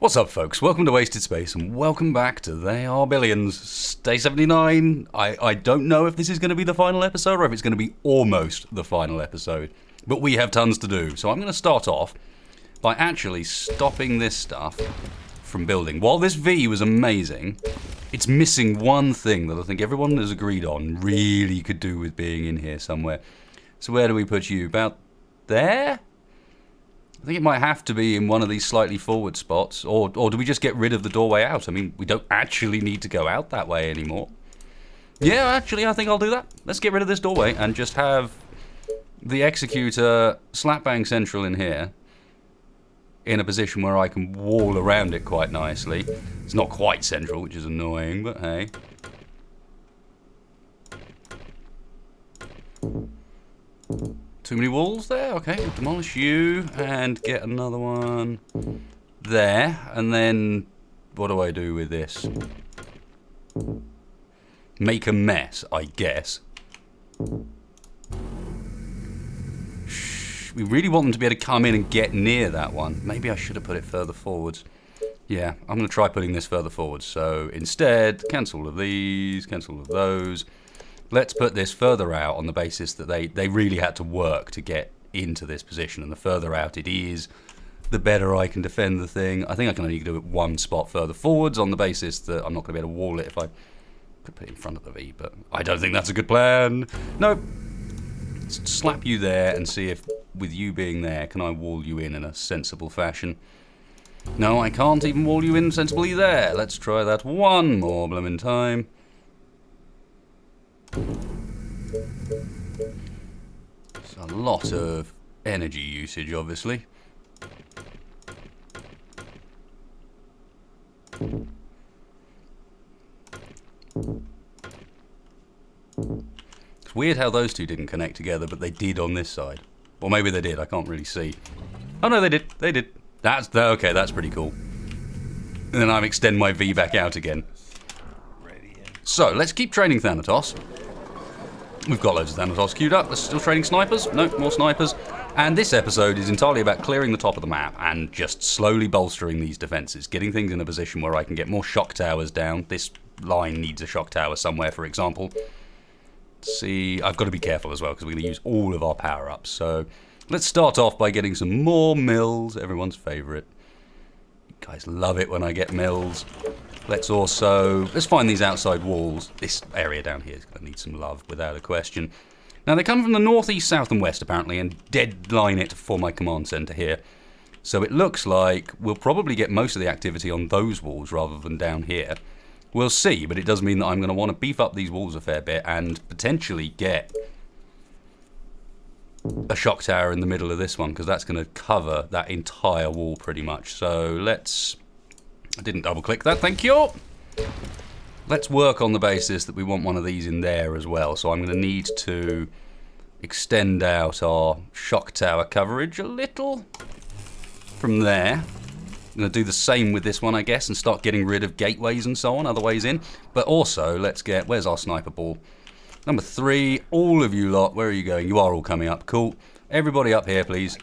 What's up, folks? Welcome to Wasted Space, and welcome back to They Are Billions, Day 79. I don't know if this is going to be the final episode, or if it's going to be almost the final episode, but we have tons to do. So I'm going to start off by actually stopping this stuff from building. While this V was amazing, it's missing one thing that I think everyone has agreed on really could do with being in here somewhere. So where do we put you? About there? I think it might have to be in one of these slightly forward spots, or do we just get rid of the doorway out? I mean, we don't actually need to go out that way anymore. Yeah, actually, I think I'll do that. Let's get rid of this doorway and just have the executor slap bang central in here, in a position where I can wall around it quite nicely. It's not quite central, which is annoying, but hey. Too many walls there? Okay, we'll demolish you and get another one there. And then, what do I do with this? Make a mess, I guess. Shh, we really want them to be able to come in and get near that one. Maybe I should have put it further forwards. Yeah, I'm going to try putting this further forwards. So instead, cancel all of these, cancel all of those. Let's put this further out on the basis that they really had to work to get into this position. And the further out it is, the better I can defend the thing. I think I can only do it one spot further forwards on the basis that I'm not going to be able to wall it if I could put it in front of the V. But I don't think that's a good plan. No. Let's slap you there and see if, with you being there, can I wall you in a sensible fashion. No, I can't even wall you in sensibly there. Let's try that one more bloomin' time. It's a lot of energy usage, obviously. It's weird how those two didn't connect together, but they did on this side. Or maybe they did, I can't really see. Oh no, they did, they did. Okay, that's pretty cool. And then I extend my V back out again. So, let's keep training Thanatos. We've got loads of Thanatos queued up. There's still training snipers. No, more snipers. And this episode is entirely about clearing the top of the map and just slowly bolstering these defences, getting things in a position where I can get more shock towers down. This line needs a shock tower somewhere, for example. See, I've got to be careful as well because we're going to use all of our power-ups. So let's start off by getting some more mills, everyone's favourite. You guys love it when I get mills. Let's find these outside walls. This area down here is going to need some love, without a question. Now, they come from the northeast, south, and west, apparently, and deadline it for my command centre here. So it looks like we'll probably get most of the activity on those walls rather than down here. We'll see, but it does mean that I'm going to want to beef up these walls a fair bit and potentially get a shock tower in the middle of this one, because that's going to cover that entire wall pretty much. So let's... I didn't double click that, thank you. Let's work on the basis that we want one of these in there as well. So I'm going to need to extend out our shock tower coverage a little from there. I'm going to do the same with this one, I guess, and start getting rid of gateways and so on, other ways in. But also, let's get, where's our sniper ball? Number 3, all of you lot, where are you going? You are all coming up, cool. Everybody up here, please.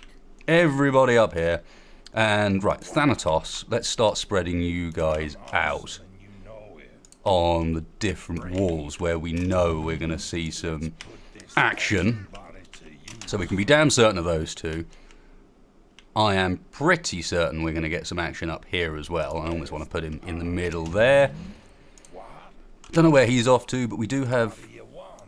Everybody up here. And right, Thanatos, let's start spreading you guys out on the different walls where we know we're going to see some action. So we can be damn certain of those two. I am pretty certain we're going to get some action up here as well. I almost want to put him in the middle there. Don't know where he's off to, but we do have...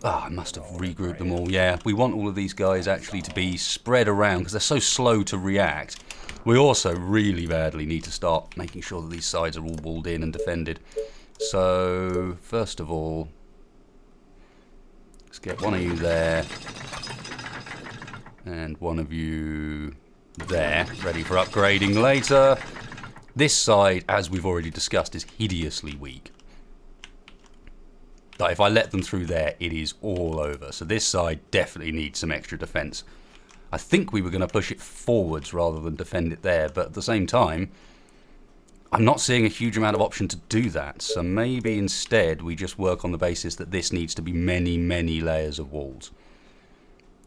I must have regrouped them all. Yeah, we want all of these guys actually to be spread around because they're so slow to react. We also really badly need to start making sure that these sides are all walled in and defended. So, first of all, let's get one of you there, and one of you there, ready for upgrading later. This side, as we've already discussed, is hideously weak. But if I let them through there, it is all over. So this side definitely needs some extra defense. I think we were going to push it forwards rather than defend it there, but at the same time, I'm not seeing a huge amount of option to do that. So maybe instead we just work on the basis that this needs to be many, many layers of walls.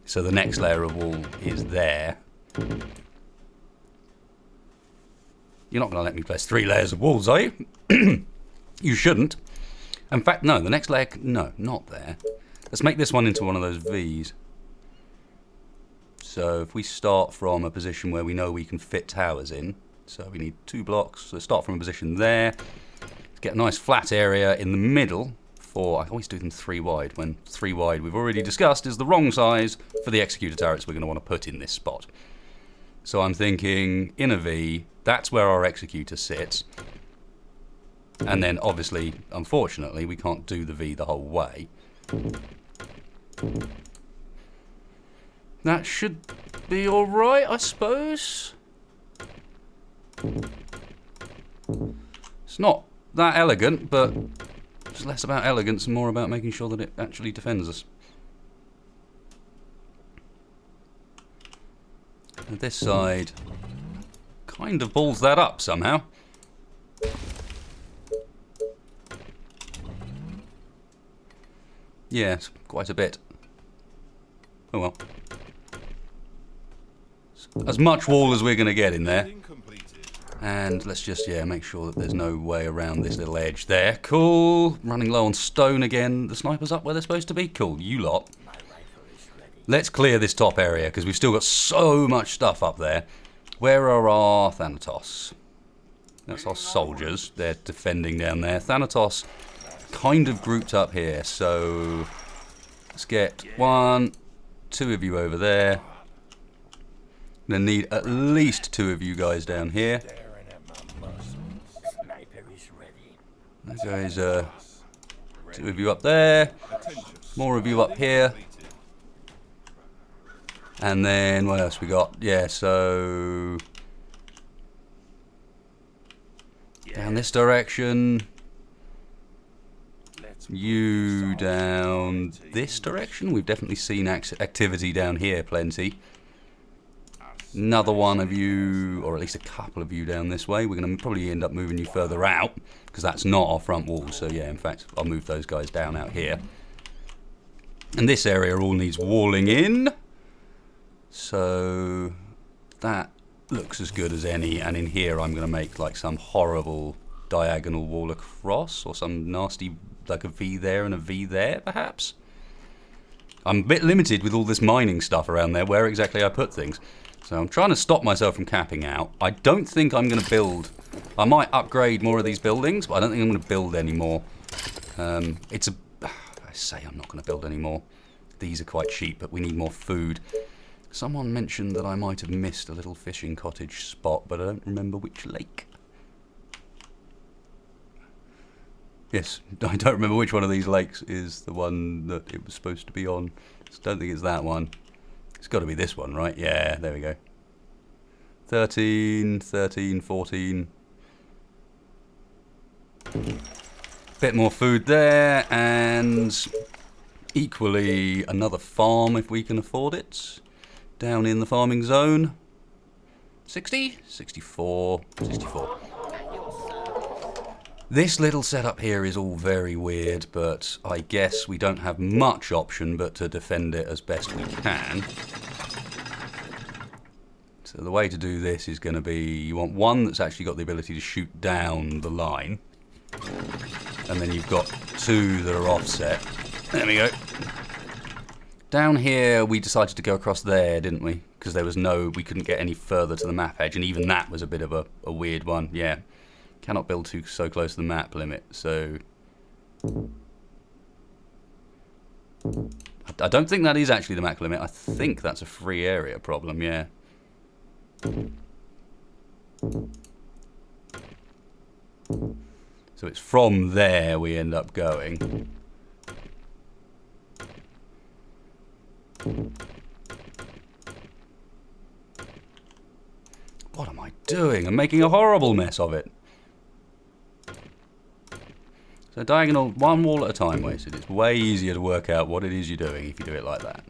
So the next layer of wall is there. You're not going to let me place 3 layers of walls, are you? You shouldn't. In fact, no, the next layer... No, not there. Let's make this one into one of those Vs. So if we start from a position where we know we can fit towers in, so we need 2 blocks, so start from a position there, let's get a nice flat area in the middle for, I always do them 3 wide, when 3 wide we've already discussed is the wrong size for the executor turrets we're going to want to put in this spot. So I'm thinking in a V, that's where our executor sits, and then obviously, unfortunately, we can't do the V the whole way. That should be alright, I suppose. It's not that elegant, but it's less about elegance and more about making sure that it actually defends us. And this side kind of balls that up somehow. Yeah, it's quite a bit. Oh well. As much wall as we're going to get in there. And let's just, yeah, make sure that there's no way around this little edge there. Cool. Running low on stone again. The sniper's up where they're supposed to be. Cool. You lot. Let's clear this top area because we've still got so much stuff up there. Where are our Thanatos? That's our soldiers. They're defending down there. Thanatos kind of grouped up here. So let's get 1, 2 of you over there. Gonna need at least 2 of you guys down here. That guys, 2 of you up there. More of you up here. And then what else we got? Yeah, so down this direction. You down this direction. We've definitely seen activity down here, plenty. Another one of you, or at least a couple of you down this way. We're going to probably end up moving you further out, because that's not our front wall. So yeah, in fact, I'll move those guys down out here. And this area all needs walling in. So that looks as good as any. And in here I'm going to make like some horrible diagonal wall across, or some nasty, like a V there and a V there, perhaps. I'm a bit limited with all this mining stuff around there, where exactly I put things. So I'm trying to stop myself from capping out. I don't think I'm going to build... I might upgrade more of these buildings, but I don't think I'm going to build any more. I say I'm not going to build any more. These are quite cheap, but we need more food. Someone mentioned that I might have missed a little fishing cottage spot, but I don't remember which lake. Yes, I don't remember which one of these lakes is the one that it was supposed to be on. I don't think it's that one. It's got to be this one, right? Yeah, there we go. 13, 13, 14. Bit more food there, and equally another farm if we can afford it. Down in the farming zone. 60? 64. 64. This little setup here is all very weird, but I guess we don't have much option but to defend it as best we can. So the way to do this is going to be, you want one that's actually got the ability to shoot down the line, and then you've got 2 that are offset. There we go. Down here we decided to go across there, didn't we? Because there was we couldn't get any further to the map edge, and even that was a bit of a weird one, yeah. Cannot build so close to the map limit, so... I don't think that is actually the map limit. I think that's a free area problem, yeah. So it's from there we end up going. What am I doing? I'm making a horrible mess of it. So diagonal, one wall at a time, wasted. It's way easier to work out what it is you're doing if you do it like that.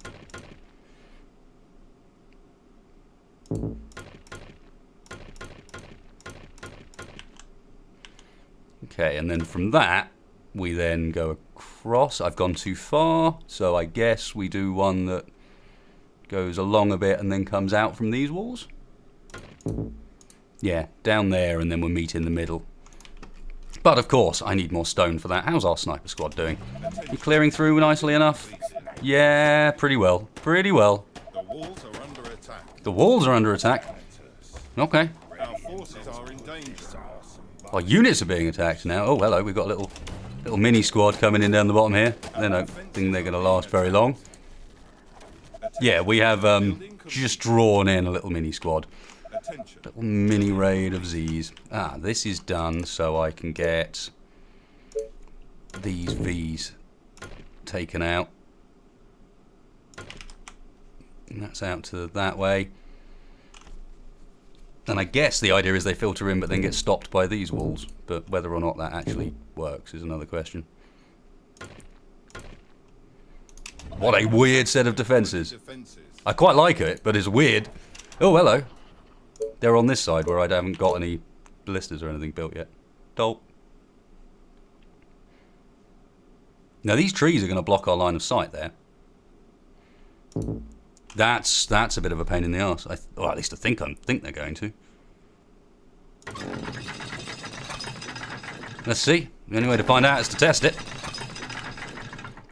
Okay, and then from that, we then go across. I've gone too far, so I guess we do one that goes along a bit and then comes out from these walls. Yeah, down there, and then we'll meet in the middle. But of course, I need more stone for that. How's our sniper squad doing? You clearing through nicely enough? Yeah, pretty well. Pretty well. The walls are under attack. The walls are under attack. Okay. Our forces are in danger. Our units are being attacked now. Oh, hello. We've got a little mini squad coming in down the bottom here. I don't think they're going to last very long. Yeah, we have just drawn in a little mini squad. Little mini raid of Z's. Ah, this is done so I can get these V's taken out. And that's out to that way. And I guess the idea is they filter in but then get stopped by these walls. But whether or not that actually works is another question. What a weird set of defences. I quite like it, but it's weird. Oh, hello. They're on this side where I haven't got any ballistas or anything built yet. Dope. Now these trees are going to block our line of sight there. That's a bit of a pain in the arse. Or at least I think they're going to. Let's see. The only way to find out is to test it.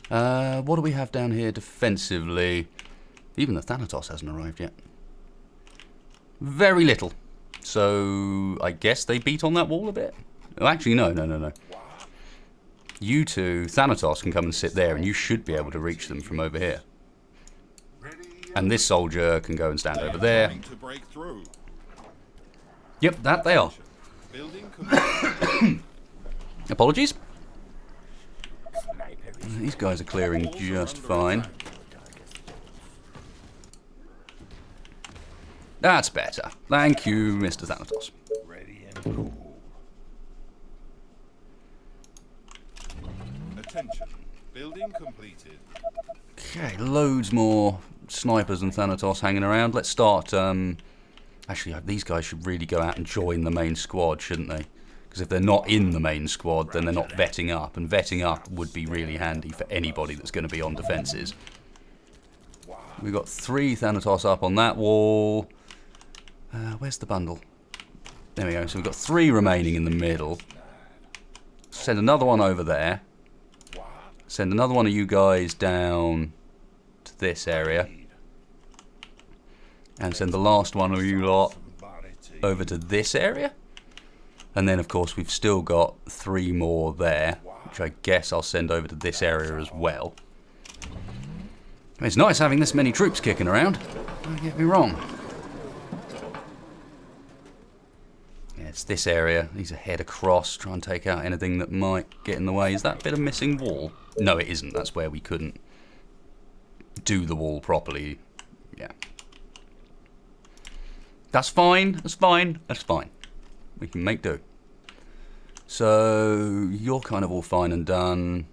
What do we have down here defensively? Even the Thanatos hasn't arrived yet. Very little. So I guess they beat on that wall a bit. Oh, actually, no. You two, Thanatos, can come and sit there, and you should be able to reach them from over here. And this soldier can go and stand over there. Yep, that they are. Apologies. These guys are clearing just fine. That's better. Thank you, Mr. Thanatos. Ready and cool. Attention. Building completed. Okay, loads more snipers and Thanatos hanging around. Let's start. Actually, these guys should really go out and join the main squad, shouldn't they? Because if they're not in the main squad, then they're not vetting up. And vetting up would be really handy for anybody that's going to be on defences. We've got 3 Thanatos up on that wall. Where's the bundle? There we go. So we've got 3 remaining in the middle. Send another one over there. Send another one of you guys down to this area. And send the last one of you lot over to this area. And then, of course, we've still got 3 more there, which I guess I'll send over to this area as well. It's nice having this many troops kicking around. Don't get me wrong. Yeah, it's this area. Need to head across, try and take out anything that might get in the way. Is that a bit of missing wall? No, it isn't. That's where we couldn't do the wall properly. Yeah. That's fine. That's fine. That's fine. We can make do. So, you're kind of all fine and done.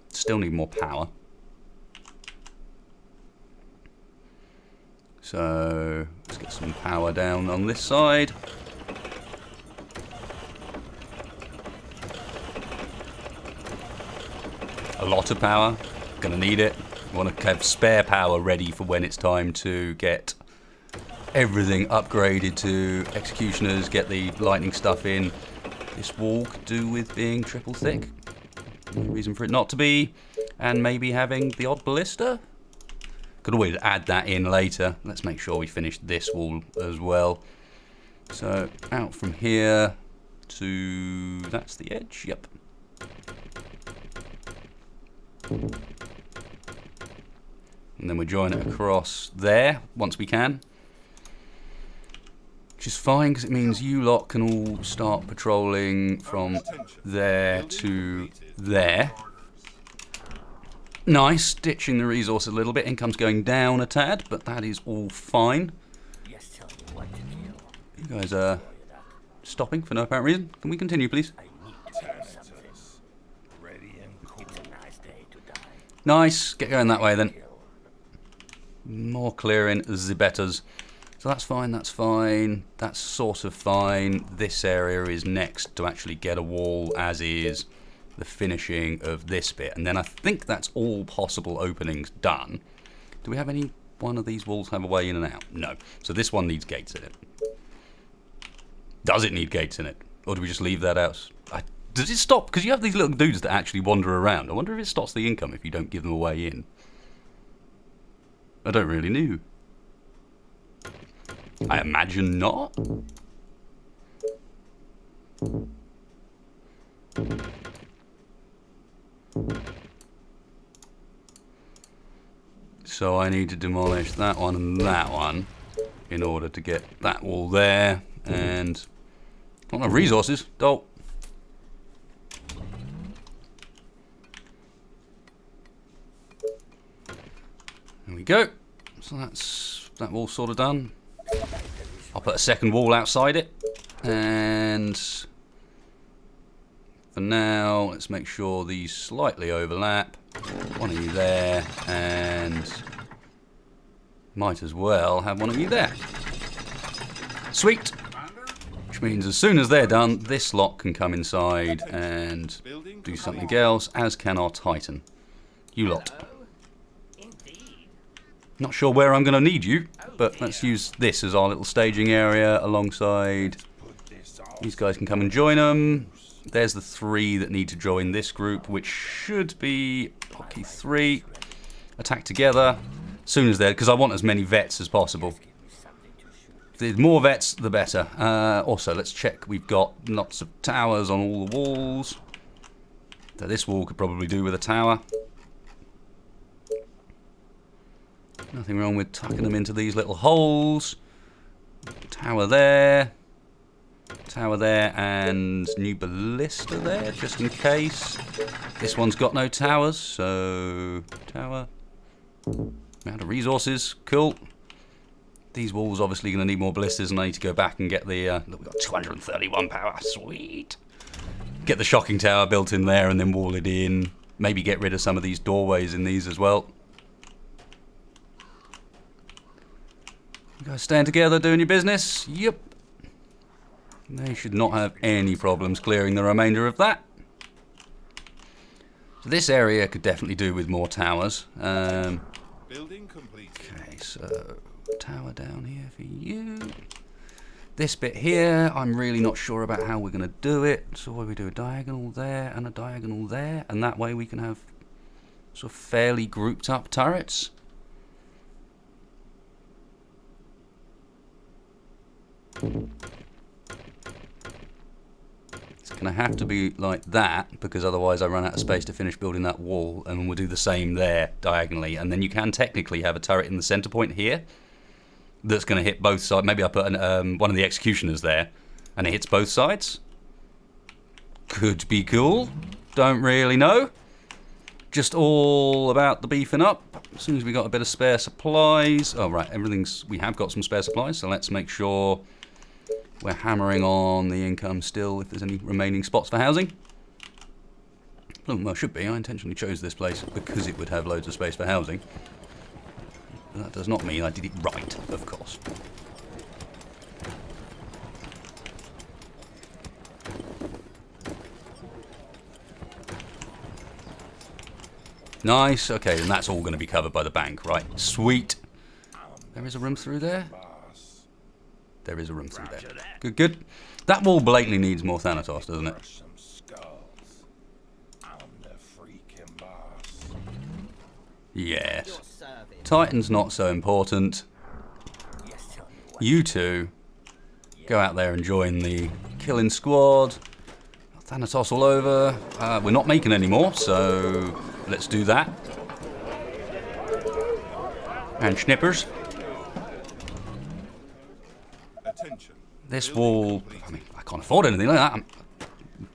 Still need more power. So, let's get some power down on this side. A lot of power. Gonna need it. Want to have spare power ready for when it's time to get everything upgraded to executioners, get the lightning stuff in. This wall could do with being triple thick. No reason for it not to be. And maybe having the odd ballista. Could always add that in later. Let's make sure we finish this wall as well. So out from here to... that's the edge, yep. And then we join it across there once we can. Which is fine because it means you lot can all start patrolling from there to there. Nice, ditching the resource a little bit. Income's going down a tad, but that is all fine. You guys are stopping for no apparent reason. Can we continue, please? Nice, get going that way then. More clearing, the betters. So that's fine, that's fine. That's sort of fine. This area is next to actually get a wall, as is the finishing of this bit. And then I think that's all possible openings done. Do we have any one of these walls have a way in and out? No. So this one needs gates in it. Does it need gates in it? Or do we just leave that out? Does it stop? Because you have these little dudes that actually wander around. I wonder if it stops the income if you don't give them a way in. I don't really know. I imagine not. So I need to demolish that one and that one in order to get that wall there. And I don't have resources. Don't. There we go. So that's that wall sort of done. I'll put a second wall outside it. And for now, let's make sure these slightly overlap. One of you there, and might as well have one of you there. Sweet! Which means as soon as they're done, this lot can come inside and do something else, as can our Titan. You lot. Not sure where I'm going to need you, but let's use this as our little staging area alongside. These guys can come and join them. There's the 3 that need to join this group, which should be hockey 3. Attack together. As soon as they're, because I want as many vets as possible. The more vets, the better. Also, let's check. We've got lots of towers on all the walls. So this wall could probably do with a tower. Nothing wrong with tucking them into these little holes. Tower there. Tower there, and new ballista there, just in case. This one's got no towers, so tower. Amount of resources, cool. These walls obviously going to need more ballistas, and I need to go back and get the. Look, we've got 231 power, sweet. Get the shocking tower built in there, and then wall it in. Maybe get rid of some of these doorways in these as well. You guys stand together, doing your business. Yep. They should not have any problems clearing the remainder of that. So this area could definitely do with more towers. Building completed. Okay, so tower down here for you. This bit here, I'm really not sure about how we're going to do it. So what do we do? A diagonal there and a diagonal there, and that way we can have sort of fairly grouped up turrets. It's going to have to be like that, because otherwise I run out of space to finish building that wall, and we'll do the same there diagonally. And then you can technically have a turret in the center point here that's going to hit both sides. Maybe I put one of the executioners there and it hits both sides. Could be cool. Don't really know. Just all about the beefing up. As soon as we got a bit of spare supplies. Oh right, we have got some spare supplies, so let's make sure we're hammering on the income still if there's any remaining spots for housing. Well, should be. I intentionally chose this place because it would have loads of space for housing. But that does not mean I did it right, of course. Nice. Okay, and that's all going to be covered by the bank, right? Sweet. There is a room through there. There is a room through there. Good, good. That wall blatantly needs more Thanatos, doesn't it? Yes. Titan's not so important. You two go out there and join the killing squad. Thanatos all over. We're not making any more, so let's do that. And snippers. This wall, I mean, I can't afford anything like that. I'm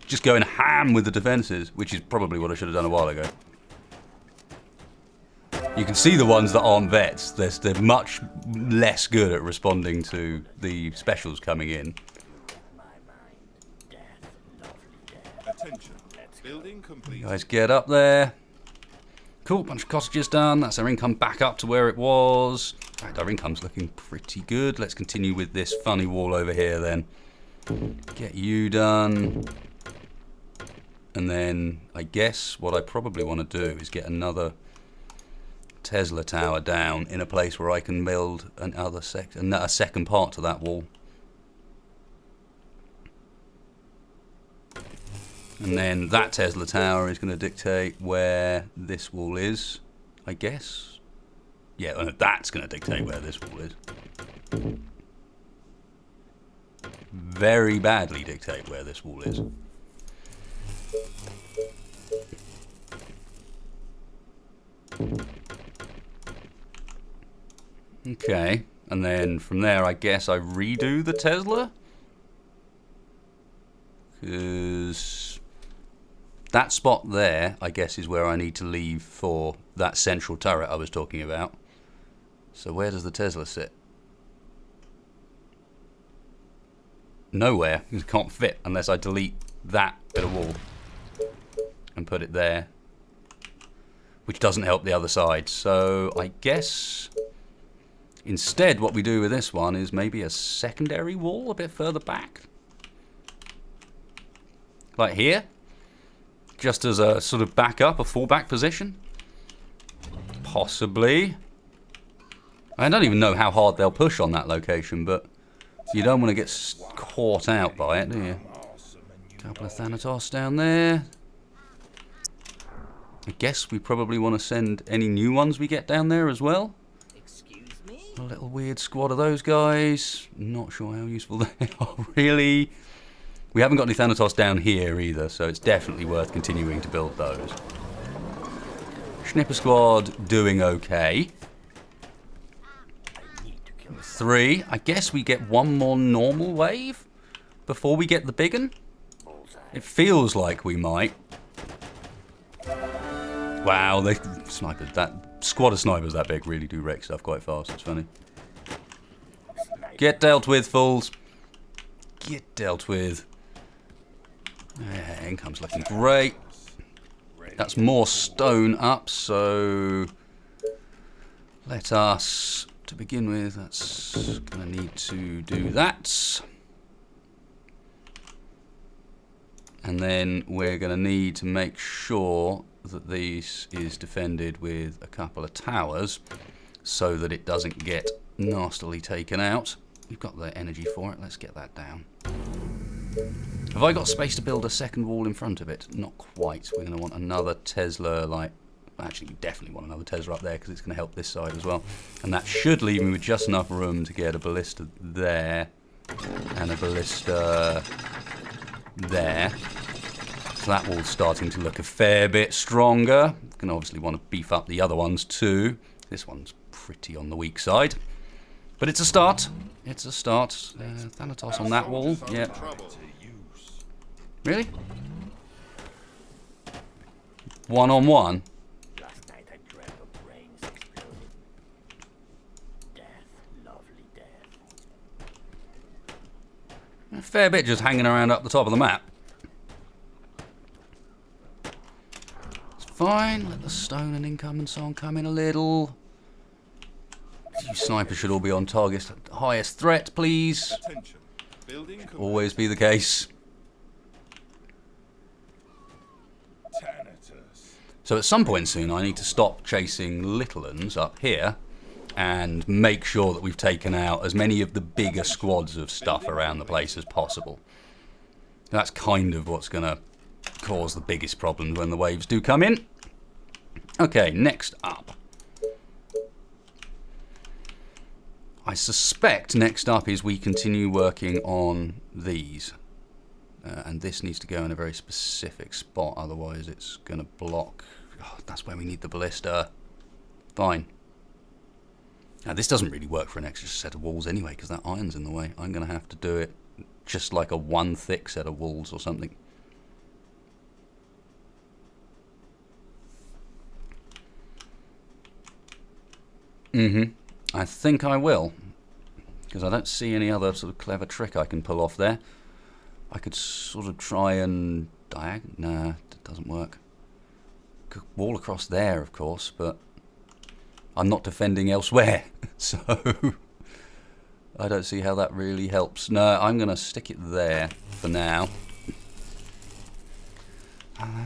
just going ham with the defences, which is probably what I should have done a while ago. You can see the ones that aren't vets. They're much less good at responding to the specials coming in. You guys get up there. Cool, bunch of cottages done. That's our income back up to where it was. In fact, our income's looking pretty good. Let's continue with this funny wall over here then. Get you done. And then I guess what I probably want to do is get another Tesla tower down in a place where I can build a second part to that wall. And then that Tesla tower is going to dictate where this wall is, I guess. Yeah, that's going to dictate where this wall is. Very badly dictate where this wall is. Okay, and then from there I guess I redo the Tesla? Because that spot there, I guess, is where I need to leave for that central turret I was talking about. So where does the Tesla sit? Nowhere. It can't fit unless I delete that bit of wall and put it there, which doesn't help the other side. So I guess instead what we do with this one is maybe a secondary wall a bit further back. Like here. Just as a sort of backup, a fallback position. Possibly. I don't even know how hard they'll push on that location, but you don't want to get caught out by it, do you? Couple of Thanatos down there. I guess we probably want to send any new ones we get down there as well. Excuse me? A little weird squad of those guys. Not sure how useful they are, really. We haven't got any Thanatos down here either, so it's definitely worth continuing to build those. Schnipper squad doing okay. 3. I guess we get one more normal wave before we get the big one. It feels like we might. Wow, they snipers. That squad of snipers that big really do wreck stuff quite fast. It's funny. Get dealt with, fools. Get dealt with. Yeah, income's looking great. That's more stone up, so let us, to begin with, that's going to need to do that. And then we're going to need to make sure that this is defended with a couple of towers so that it doesn't get nastily taken out. We've got the energy for it. Let's get that down. Have I got space to build a second wall in front of it? Not quite. We're going to want another Tesla, like... Actually, we definitely want another Tesla up there because it's going to help this side as well. And that should leave me with just enough room to get a ballista there and a ballista there. So that wall's starting to look a fair bit stronger. Going to obviously want to beef up the other ones too. This one's pretty on the weak side. But it's a start. It's a start. Thanatos on that wall. Yeah. Really? 1-on-1? Last night I dreamt of brains exploding. Death, lovely death. A fair bit just hanging around up the top of the map. It's fine. Let the stone and income and so on come in a little. You snipers should all be on target. Highest threat, please. Attention. Building Always be the case. So at some point soon I need to stop chasing little uns up here and make sure that we've taken out as many of the bigger squads of stuff around the place as possible. That's kind of what's going to cause the biggest problems when the waves do come in. Okay, next up. I suspect next up is we continue working on these. And this needs to go in a very specific spot, otherwise it's going to block. Oh, that's where we need the ballista. Fine. Now this doesn't really work for an extra set of walls anyway, because that iron's in the way. I'm going to have to do it just like a one thick set of walls or something. I think I will, because I don't see any other sort of clever trick I can pull off there. I could sort of try and diagonal. Nah, that doesn't work. Could wall across there, of course, but I'm not defending elsewhere, so I don't see how that really helps. No, I'm going to stick it there for now.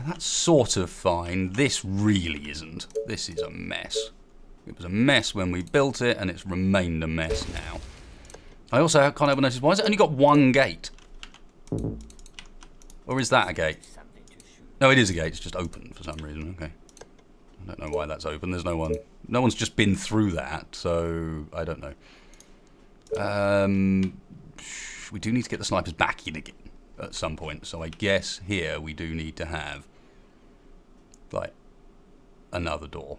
That's sort of fine. This really isn't. This is a mess. It was a mess when we built it, and it's remained a mess now. I also can't help but notice, why has it only got one gate? Or is that a gate? Something No, it is a gate. It's just open for some reason. Okay. I don't know why that's open. There's no one. No one's just been through that, so I don't know. We do need to get the snipers back in again at some point. So I guess here we do need to have like another door.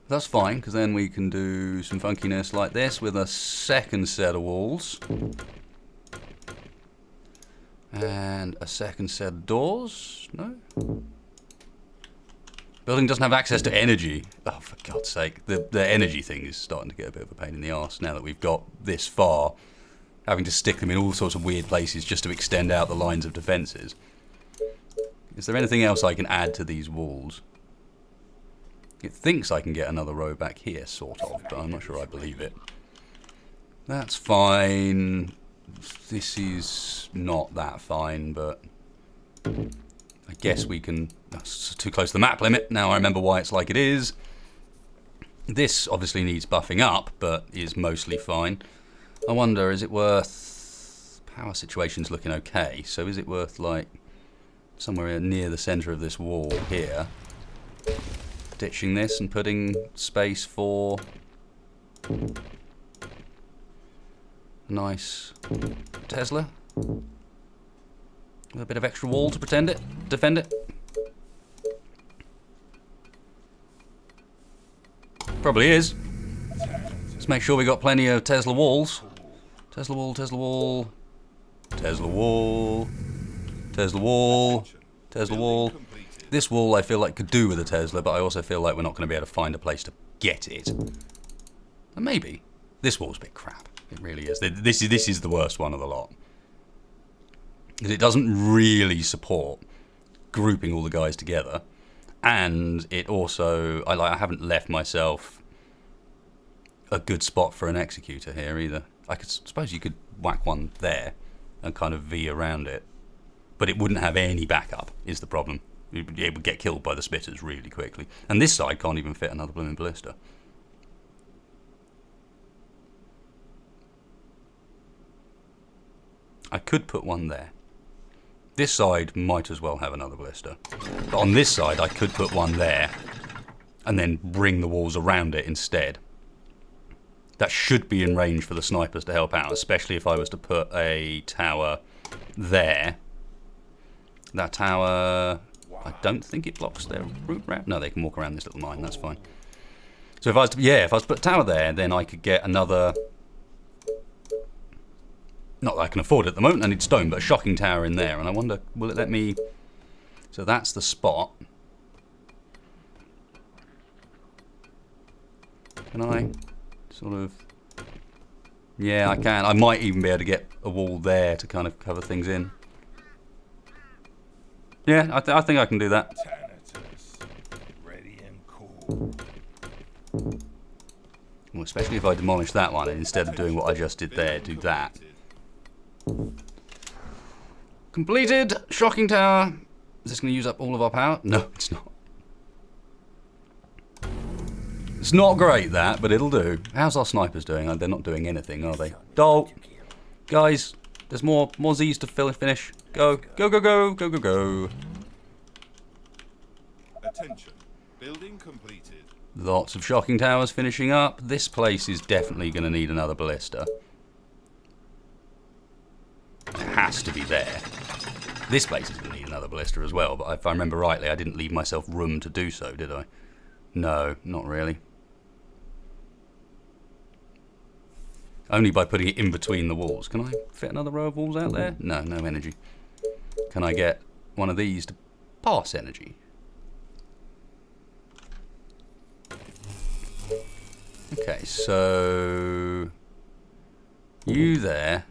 That's fine, because then we can do some funkiness like this with a second set of walls. And a second set of doors. No? Building doesn't have access to energy. Oh, for God's sake. The energy thing is starting to get a bit of a pain in the arse now that we've got this far. Having to stick them in all sorts of weird places just to extend out the lines of defences. Is there anything else I can add to these walls? It thinks I can get another row back here, sort of, but I'm not sure I believe it. That's fine. This is not that fine, but I guess we can... That's too close to the map limit. Now I remember why it's like it is. This obviously needs buffing up, but is mostly fine. I wonder, is it worth... Power situation's looking okay, so is it worth, like, somewhere near the centre of this wall here, ditching this and putting space for a nice Tesla with a bit of extra wall to defend it. Probably is. Let's make sure we got plenty of Tesla walls. Tesla wall, Tesla wall, Tesla wall, Tesla wall, Tesla wall. This wall I feel like could do with a Tesla, but I also feel like we're not going to be able to find a place to get it. And maybe. This wall's a bit crap. It really is. This is the worst one of the lot. Because it doesn't really support grouping all the guys together. And it also... I haven't left myself a good spot for an executor here either. I suppose you could whack one there and kind of V around it. But it wouldn't have any backup, is the problem. It would get killed by the spitters really quickly. And this side can't even fit another blooming ballista. I could put one there. This side might as well have another ballista. But on this side, I could put one there and then bring the walls around it instead. That should be in range for the snipers to help out, especially if I was to put a tower there. That tower... I don't think it blocks their route route. No, they can walk around this little mine. That's fine. So if I was to put a tower there, then I could get another... Not that I can afford it at the moment. I need stone, but a shocking tower in there. And I wonder, will it let me... So that's the spot. Can I sort of... Yeah, I can. I might even be able to get a wall there to kind of cover things in. Yeah, I think I can do that. Ready and cool. Well, especially if I demolish that one and instead of doing what I just did there, do that. Completed! Shocking tower. Is this going to use up all of our power? No, it's not. It's not great, that, but it'll do. How's our snipers doing? They're not doing anything, are they? Dole! Guys, there's more Z's to finish. Go, go, go, go, go, go, go. Attention. Building completed. Lots of shocking towers finishing up. This place is definitely going to need another ballista. It has to be there. This place is going to need another ballista as well, but if I remember rightly, I didn't leave myself room to do so, did I? No, not really. Only by putting it in between the walls. Can I fit another row of walls out there? No, no energy. Can I get one of these to pass energy? Okay, so... You there.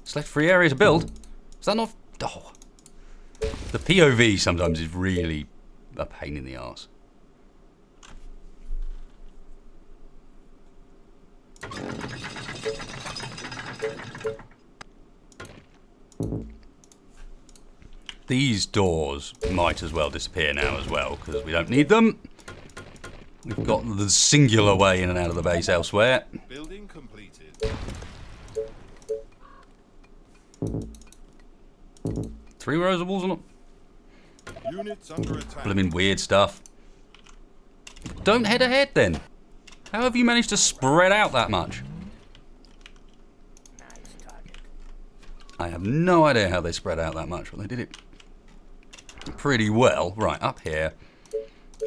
Select free area to build. Is that not... Oh. The POV sometimes is really a pain in the arse. These doors might as well disappear now as well, because we don't need them. We've got the singular way in and out of the base elsewhere. Building completed. 3 rows of walls on it. Units under attack. Blooming weird stuff. Don't head ahead then. How have you managed to spread out that much? Nice target. I have no idea how they spread out that much, but they did it pretty well. Right, up here.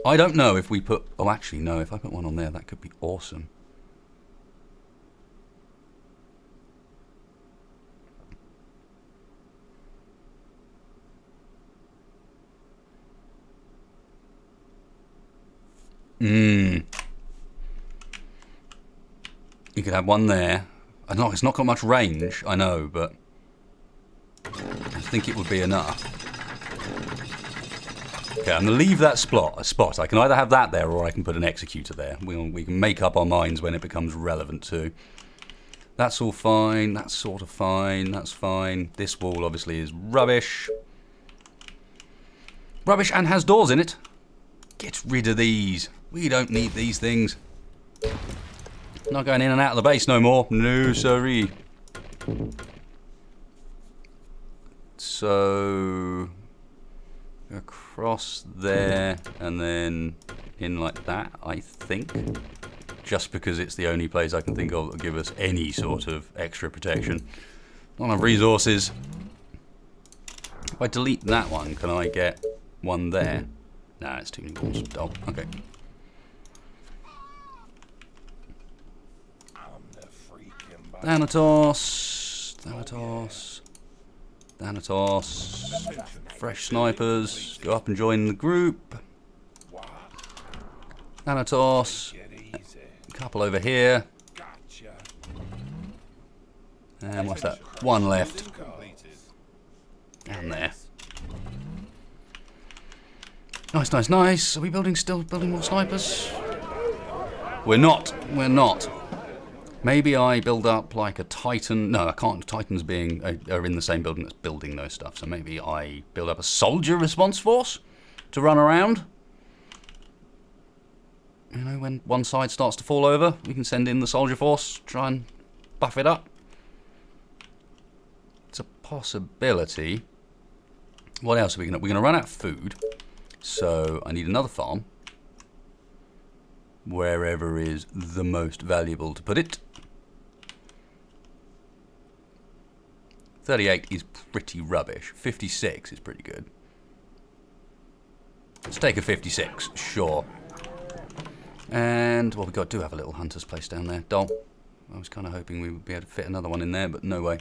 I don't know if we put... Oh, actually, no. If I put one on there, that could be awesome. You could have one there. It's not got much range, I know, but I think it would be enough. Okay, I'm going to leave that spot. I can either have that there or I can put an executor there. We can make up our minds when it becomes relevant too. That's all fine. That's sort of fine. That's fine. This wall obviously is rubbish. Rubbish and has doors in it. Get rid of these. We don't need these things. Not going in and out of the base no more. No, sorry. So... across there and then in like that, I think. Just because it's the only place I can think of that will give us any sort of extra protection. Not enough resources. If I delete that one, can I get one there? Nah, it's too many walls. Oh, okay. Thanatos. Thanatos. Thanatos. Fresh snipers. Go up and join the group. Thanatos. A couple over here. And what's that? One left. Down there. Nice, nice, nice. Are we still building more snipers? We're not. We're not. Maybe I build up like a Titan. No, I can't. Titans are in the same building that's building those stuff. So maybe I build up a soldier response force to run around. You know, when one side starts to fall over, we can send in the soldier force, try and buff it up. It's a possibility. What else are we gonna? We're gonna run out of food. So I need another farm. Wherever is the most valuable to put it. 38 is pretty rubbish. 56 is pretty good. Let's take a 56, sure. And, well, we do have a little hunter's place down there. Dol. I was kind of hoping we would be able to fit another one in there, but no way.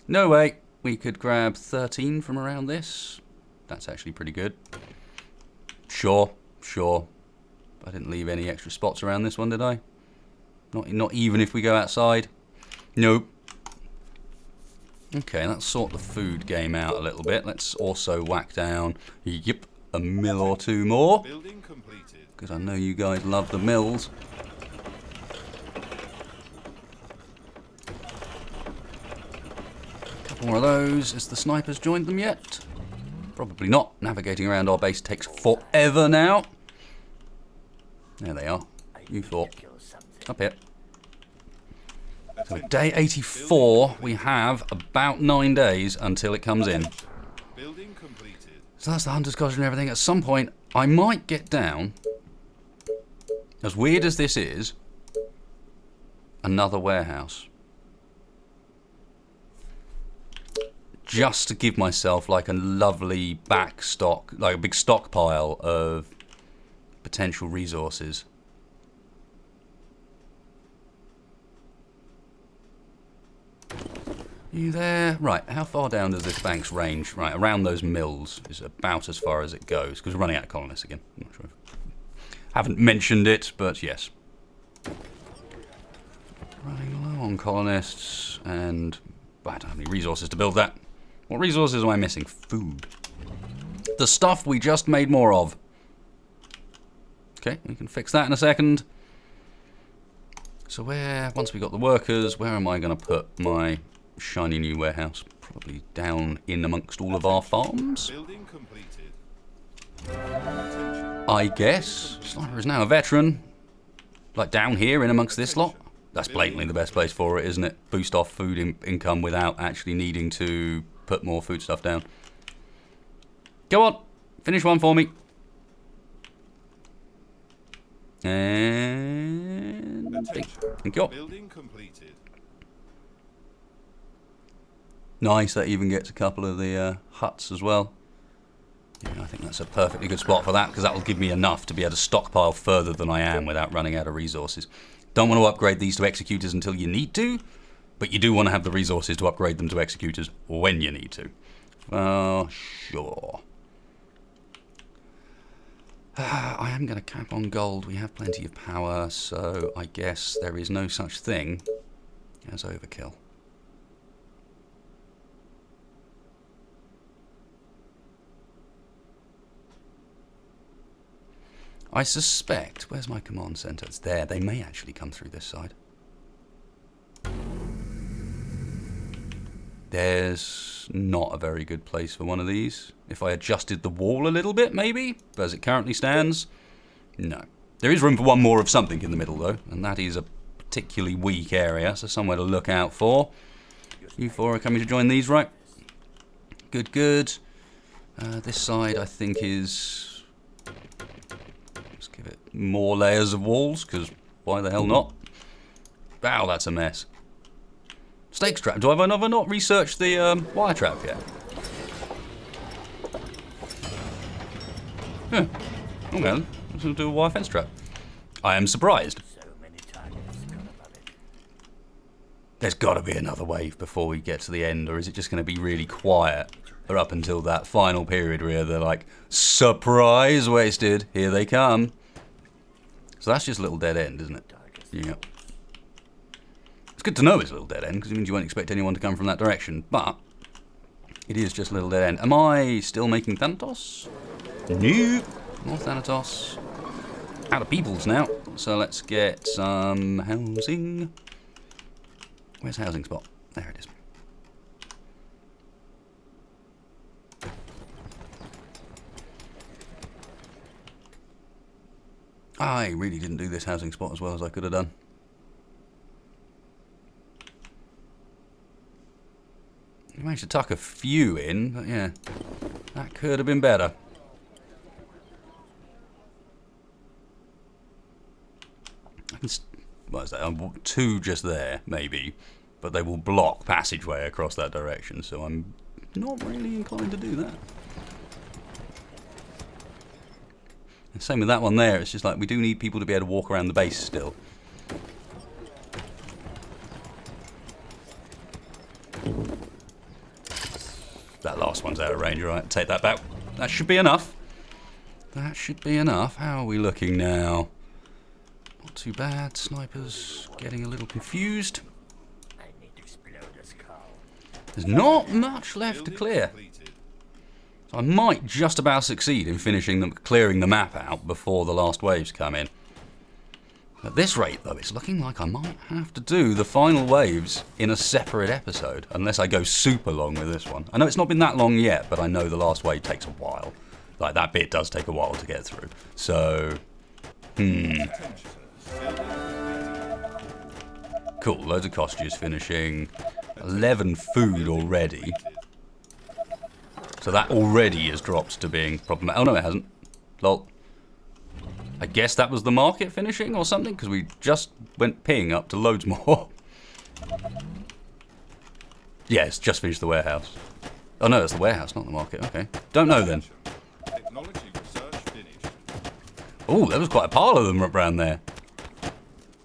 No way. We could grab 13 from around this. That's actually pretty good. Sure, sure. I didn't leave any extra spots around this one, did I? Not even if we go outside? Nope. Okay, let's sort the food game out a little bit. Let's also whack down, yep, a mill or two more. Building completed. Because I know you guys love the mills. A couple more of those. Has the snipers joined them yet? Probably not. Navigating around our base takes forever now. There they are. You thought. Up here. So day 84, we have about 9 days until it comes in. Building completed. So that's the hunter's cottage and everything. At some point, I might get down, as weird as this is, another warehouse. Just to give myself like a lovely back stock, like a big stockpile of potential resources. You there? Right, how far down does this bank's range? Right, around those mills is about as far as it goes, because we're running out of colonists again. I'm not sure. Haven't mentioned it, but yes. Running low on colonists, and I don't have any resources to build that. What resources am I missing? Food. The stuff we just made more of. Okay, we can fix that in a second. So once we got the workers, where am I going to put my shiny new warehouse? Probably down in amongst all of our farms. Building completed. I guess. Sniper is now a veteran. Like down here in amongst this lot. That's blatantly the best place for it, isn't it? Boost off food income without actually needing to put more food stuff down. Go on, finish one for me. And thank you. Building completed. Nice, that even gets a couple of the huts as well. Yeah, I think that's a perfectly good spot for that, because that will give me enough to be able to stockpile further than I am without running out of resources. Don't want to upgrade these to executors until you need to, but you do want to have the resources to upgrade them to executors when you need to. Sure. I am going to cap on gold. We have plenty of power, so I guess there is no such thing as overkill. I suspect... Where's my command center? It's there. They may actually come through this side. There's not a very good place for one of these. If I adjusted the wall a little bit, maybe? But as it currently stands, no. There is room for one more of something in the middle, though. And that is a particularly weak area, so somewhere to look out for. You four are coming to join these, right? Good, good. This side, I think, is... Let's give it more layers of walls, because why the hell not? Wow, that's a mess. Stakes trap. Have I not researched the wire trap yet? Yeah. Okay, let's do a wire fence trap. I am surprised. So many targets gone above it. There's got to be another wave before we get to the end, or is it just going to be really quiet? Or up until that final period where they're like, surprise wasted, here they come. So that's just a little dead end, isn't it? Yeah. It's good to know it's a little dead end, because it means you won't expect anyone to come from that direction, but it is just a little dead end. Am I still making Thanatos? Nope. More Thanatos. Out of peoples now, so let's get some housing. Where's housing spot? There it is. I really didn't do this housing spot as well as I could have done. I managed to tuck a few in, but yeah, that could have been better. I can what is that? Two just there, maybe, but they will block passageway across that direction, so I'm not really inclined to do that. And same with that one there, it's just like we do need people to be able to walk around the base still. That last one's out of range, right? Take that back. That should be enough. That should be enough. How are we looking now? Not too bad. Snipers getting a little confused. I need to explode this cow. There's not much left to clear. So I might just about succeed in finishing clearing the map out before the last waves come in. At this rate, though, it's looking like I might have to do the final waves in a separate episode, unless I go super long with this one. I know it's not been that long yet, but I know the last wave takes a while. Like, that bit does take a while to get through. So, Cool, loads of cottages finishing. 11 food already. So that already has dropped to being problematic. Oh, no, it hasn't. Lol. I guess that was the market finishing or something, because we just went ping up to loads more. Yeah, it's just finished the warehouse. Oh no, it's the warehouse, not the market. Okay. Don't know then. Technology research finished. Oh, there was quite a pile of them around there.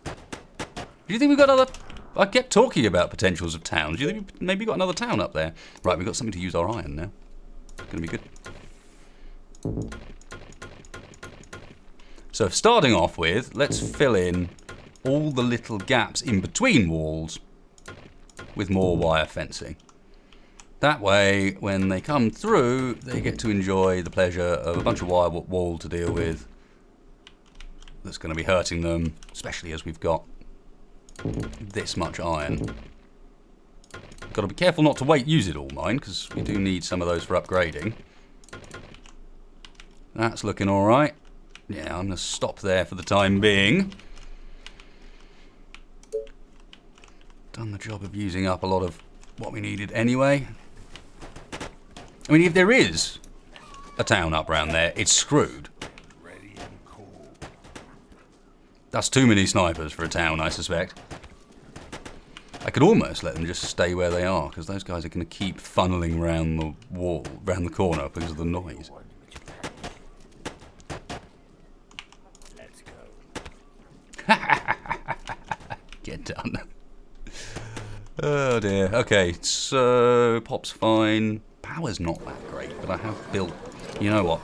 Do you think we've got other... I kept talking about potentials of towns. Do you think we've maybe got another town up there? Right, we've got something to use our iron now. Gonna be good. So starting off with, let's fill in all the little gaps in between walls with more wire fencing. That way, when they come through, they get to enjoy the pleasure of a bunch of wire wall to deal with that's going to be hurting them, especially as we've got this much iron. Got to be careful not to use it all, mind, because we do need some of those for upgrading. That's looking all right. Yeah, I'm going to stop there for the time being. done the job of using up a lot of what we needed anyway. I mean, if there is a town up round there, it's screwed. Ready and cool. That's too many snipers for a town, I suspect. I could almost let them just stay where they are, because those guys are going to keep funneling round the wall, round the corner, because of the noise. One which panics. Let's go. Get done. Oh dear. Okay, so pop's fine. Power's not that great, but I have built... You know what?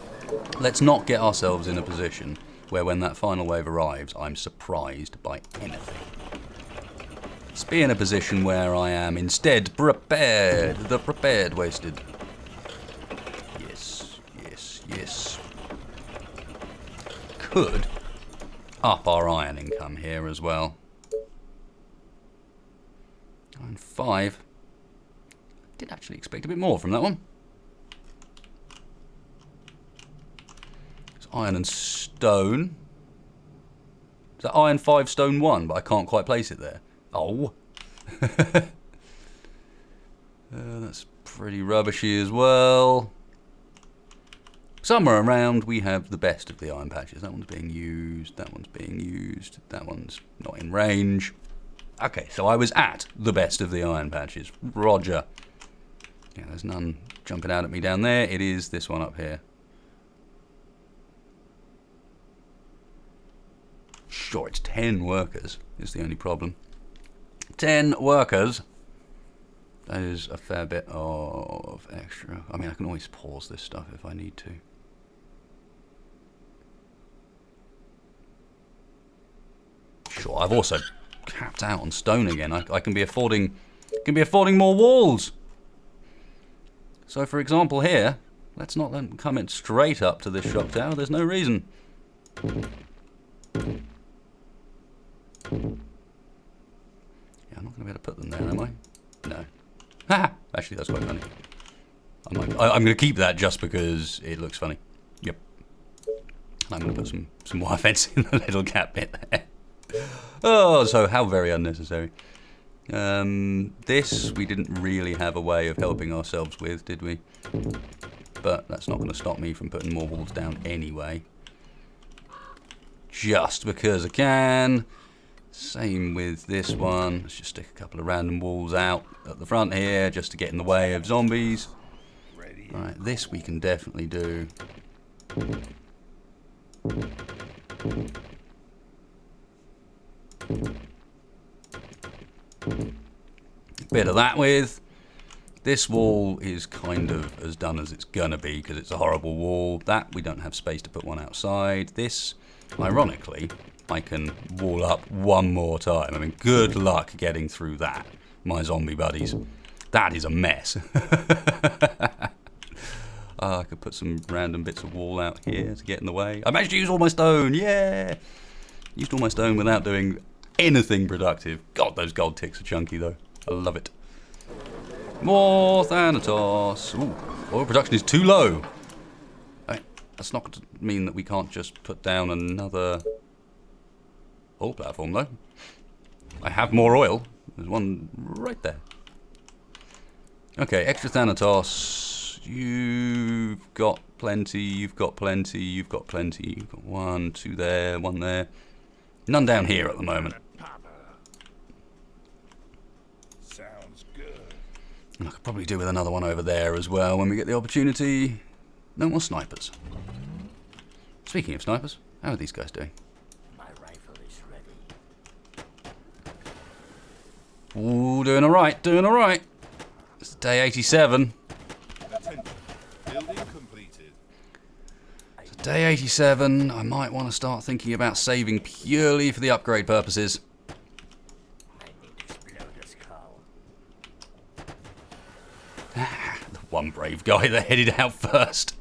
Let's not get ourselves in a position where when that final wave arrives, I'm surprised by anything. Let's be in a position where I am instead prepared. The prepared wasted. Yes, yes, yes. Could up our iron income here as well. And 5. Did actually expect a bit more from that one. It's iron and stone. Is that iron 5, stone 1? But I can't quite place it there. Oh. That's pretty rubbishy as well. Somewhere around we have the best of the iron patches. That one's being used. That one's being used. That one's not in range. Okay, so I was at the best of the iron patches. Roger. Yeah, there's none jumping out at me down there. It is this one up here. Sure, it's 10 workers is the only problem. 10 workers. That is a fair bit of extra. I mean, I can always pause this stuff if I need to. Sure, I've also capped out on stone again. I can be affording more walls. So, for example, here, let's not let them come in straight up to this shock tower. There's no reason. Yeah, I'm not going to be able to put them there, am I? No. Ha! Actually, that's quite funny. I'm going to keep that just because it looks funny. Yep. And I'm going to put some wire fence in the little gap bit there. Oh, so how very unnecessary. This we didn't really have a way of helping ourselves with, did we? But that's not going to stop me from putting more walls down anyway. Just because I can. Same with this one. Let's just stick a couple of random walls out at the front here just to get in the way of zombies. Right, this we can definitely do. Bit of that with. This wall is kind of as done as it's gonna be because it's a horrible wall. That we don't have space to put one outside. This, ironically, I can wall up one more time. I mean, good luck getting through that, my zombie buddies. That is a mess. I could put some random bits of wall out here to get in the way. I managed to use all my stone, yeah! Used all my stone without doing anything productive. God, those gold ticks are chunky though. I love it. More Thanatos. Ooh, oil production is too low. That's not going to mean that we can't just put down another oil platform though. I have more oil. There's one right there. Okay, extra Thanatos. You've got plenty, you've got plenty, you've got plenty. You've got 1, 2 there, 1 there. None down here at the moment. Sounds good. And I could probably do with another one over there as well when we get the opportunity. No more snipers. Speaking of snipers, how are these guys doing? My rifle is ready. Ooh, doing alright, doing alright. It's day 87. Attention. Building completed. So day 87, I might want to start thinking about saving purely for the upgrade purposes. I need to explode a skull. The one brave guy that headed out first.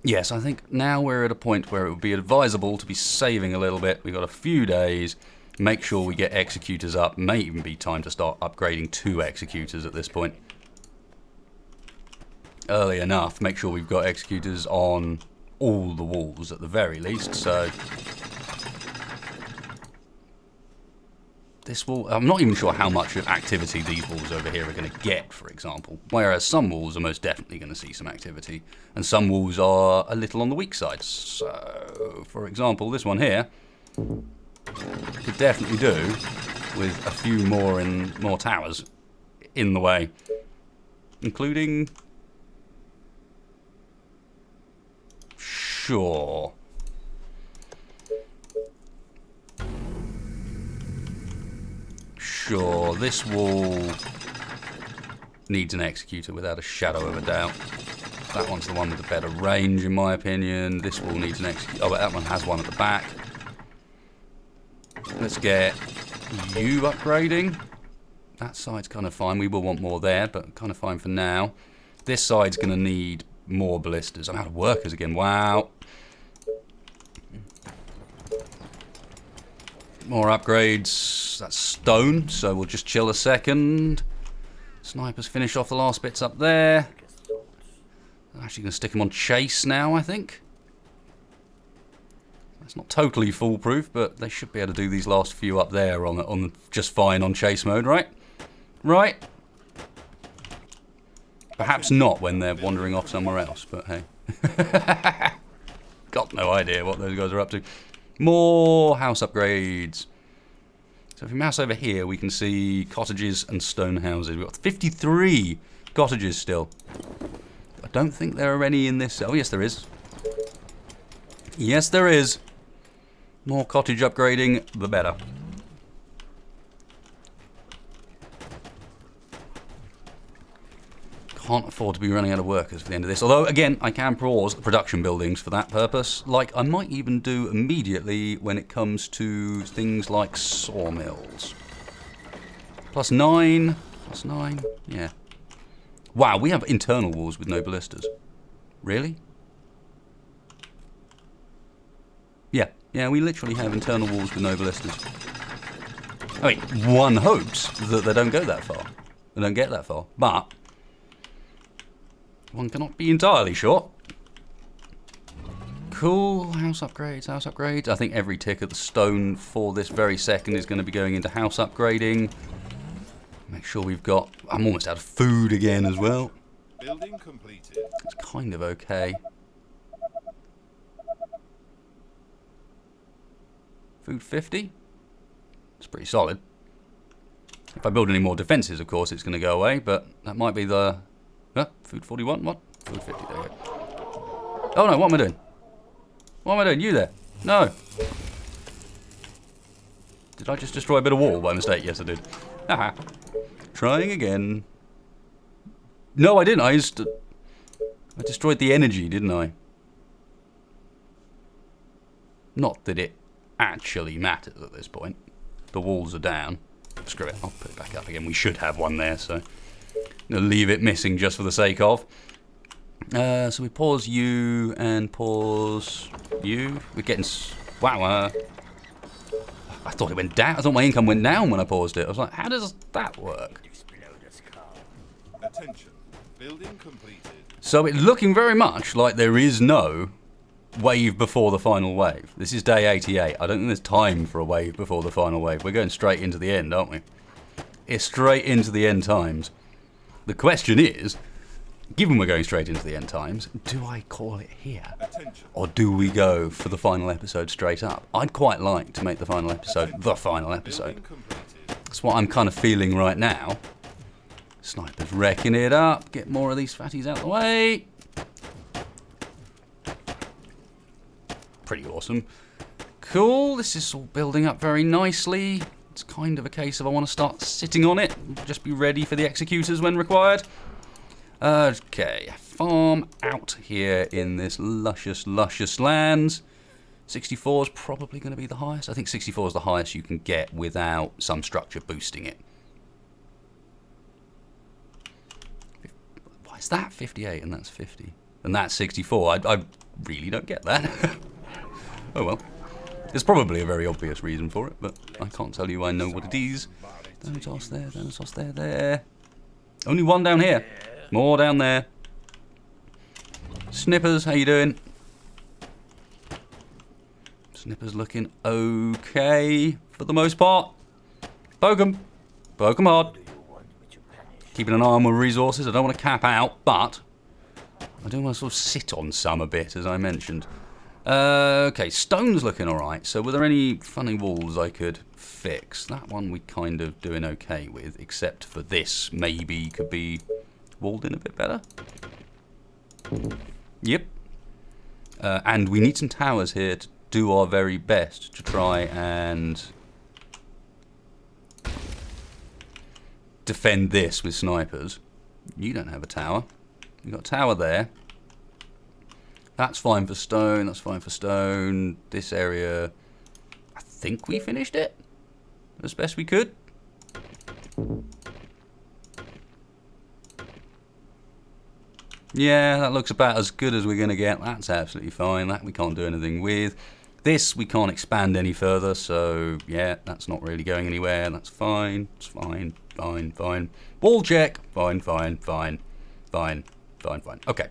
Yes, I think now we're at a point where it would be advisable to be saving a little bit. We've got a few days. Make sure we get executors up. May even be time to start upgrading 2 executors at this point. Early enough. Make sure we've got executors on all the walls at the very least. So this wall, I'm not even sure how much activity these walls over here are going to get, for example. Whereas some walls are most definitely going to see some activity, and some walls are a little on the weak side. So, for example, this one here could definitely do with a few more towers in the way, including... Sure. Sure, this wall needs an executor without a shadow of a doubt. That one's the one with the better range, in my opinion. This wall needs an executor. Oh, but that one has one at the back. Let's get you upgrading. That side's kind of fine. We will want more there, but kind of fine for now. This side's going to need more ballistas. I'm out of workers again. Wow. More upgrades. That's stone, so we'll just chill a second. Snipers finish off the last bits up there. I'm actually going to stick them on chase now, I think. It's not totally foolproof, but they should be able to do these last few up there on just fine on chase mode, right? Right? Perhaps not when they're wandering off somewhere else, but hey. Got no idea what those guys are up to. More house upgrades. So if we mouse over here, we can see cottages and stone houses. We've got 53 cottages still. I don't think there are any in this. Oh, yes, there is. Yes, there is. More cottage upgrading, the better. Can't afford to be running out of workers for the end of this. Although, again, I can pause the production buildings for that purpose. Like I might even do immediately when it comes to things like sawmills. +9. +9. Yeah. Wow, we have internal walls with no ballistas. Really? Yeah, we literally have internal walls with no ballistas. I mean, one hopes that they don't go that far. They don't get that far. But one cannot be entirely sure. Cool. House upgrades, house upgrades. I think every tick of the stone for this very second is going to be going into house upgrading. Make sure we've got... I'm almost out of food again as well. Building completed. It's kind of okay. Food 50. It's pretty solid. If I build any more defences, of course, it's going to go away, but that might be the... food 41? What? Food 50, there you go. Oh no, what am I doing? What am I doing? You there? No. Did I just destroy a bit of wall by mistake? Yes, I did. Haha. Trying again. No, I didn't. I destroyed the energy, didn't I? Not that it actually matters at this point. The walls are down. Screw it. I'll put it back up again. We should have one there, so... I'll leave it missing just for the sake of. So we pause you and pause you. We're getting... Wow. I thought it went down. I thought my income went down when I paused it. I was like, how does that work? Attention. Building completed. So it's looking very much like there is no wave before the final wave. This is day 88. I don't think there's time for a wave before the final wave. We're going straight into the end, aren't we? It's straight into the end times. The question is, given we're going straight into the end times, do I call it here? Attention. Or do we go for the final episode straight up? I'd quite like to make the final episode the final episode. Building completed. That's what I'm kind of feeling right now. Snipers wrecking it up. Get more of these fatties out the way. Pretty awesome. Cool. This is all building up very nicely. It's kind of a case of I want to start sitting on it. Just be ready for the executors when required. Okay. Farm out here in this luscious, luscious lands. 64 is probably going to be the highest. I think 64 is the highest you can get without some structure boosting it. Why is that 58 and that's 50? And that's 64. I really don't get that. Oh well. There's probably a very obvious reason for it, but I can't tell you I know what it is. Thanatos there, Thanatos there. Only one down here. More down there. Snippers, how you doing? Snippers looking okay for the most part. Poke 'em. Poke 'em hard. Do you want me to punish? Keeping an eye on my resources. I don't want to cap out, but I do want to sort of sit on some a bit, as I mentioned. Okay, stone's looking alright. So were there any funny walls I could fix? That one we kind of doing okay with, except for this maybe could be walled in a bit better. Yep. And we need some towers here to do our very best to try and defend this with snipers. You don't have a tower. You've got a tower there. That's fine for stone. That's fine for stone. This area, I think we finished it as best we could. Yeah, that looks about as good as we're going to get. That's absolutely fine. That we can't do anything with. This we can't expand any further, so yeah, that's not really going anywhere. That's fine. It's fine. Fine, fine. Wall check. Fine, fine, fine. Fine, fine, fine. Okay.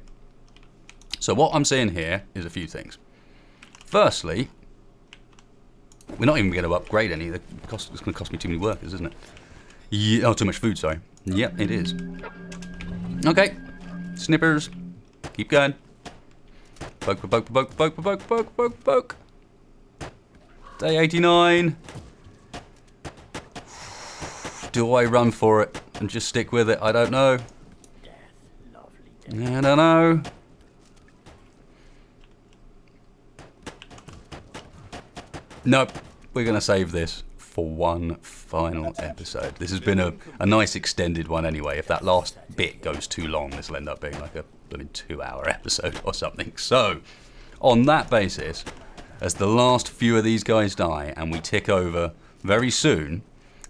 So what I'm seeing here is a few things. Firstly, we're not even going to upgrade any. It's going to cost me too many workers, isn't it? Yeah, oh, too much food, sorry. Yep, it is. Okay. Snippers. Keep going. Poke, poke, poke, poke, poke, poke, poke, poke. Day 89. Do I run for it and just stick with it? I don't know. Death, lovely death. I don't know. Nope. We're going to save this for one final episode. This has been a nice extended one anyway. If that last bit goes too long, this will end up being like a blooming 2-hour episode or something. So, on that basis, as the last few of these guys die and we tick over very soon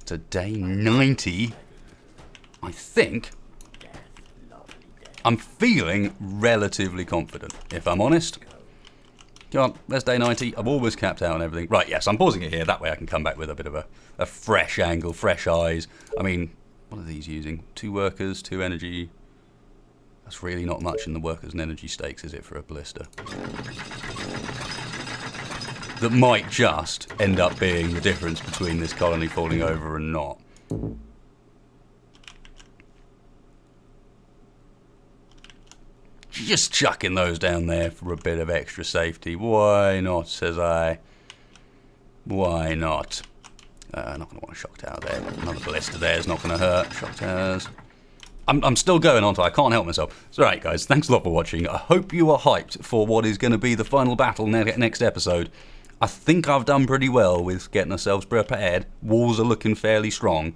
to day 90, I think I'm feeling relatively confident, if I'm honest. Come on, there's day 90. I've almost capped out on everything. Right, yes, I'm pausing it here. That way I can come back with a bit of a fresh angle, fresh eyes. I mean, what are these using? 2 workers, 2 energy. That's really not much in the workers and energy stakes, is it, for a ballista? That might just end up being the difference between this colony falling over and not. Just chucking those down there for a bit of extra safety. Why not, says I. Why not? Not going to want a shock tower there. Another ballista there is not going to hurt. Shock towers. I'm still going on to I can't help myself. So right, guys, thanks a lot for watching. I hope you are hyped for what is going to be the final battle next episode. I think I've done pretty well with getting ourselves prepared. Walls are looking fairly strong.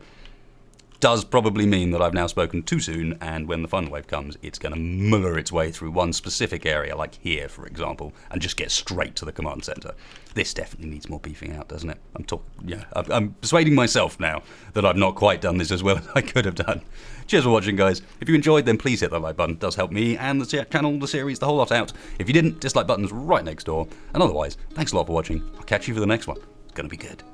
Does probably mean that I've now spoken too soon, and when the final wave comes, it's going to muller its way through one specific area, like here, for example, and just get straight to the command center. This definitely needs more beefing out, doesn't it? I'm persuading myself now that I've not quite done this as well as I could have done. Cheers for watching, guys. If you enjoyed, then please hit that like button. It does help me and the channel, the series, the whole lot out. If you didn't, dislike button's right next door. And otherwise, thanks a lot for watching. I'll catch you for the next one. It's going to be good.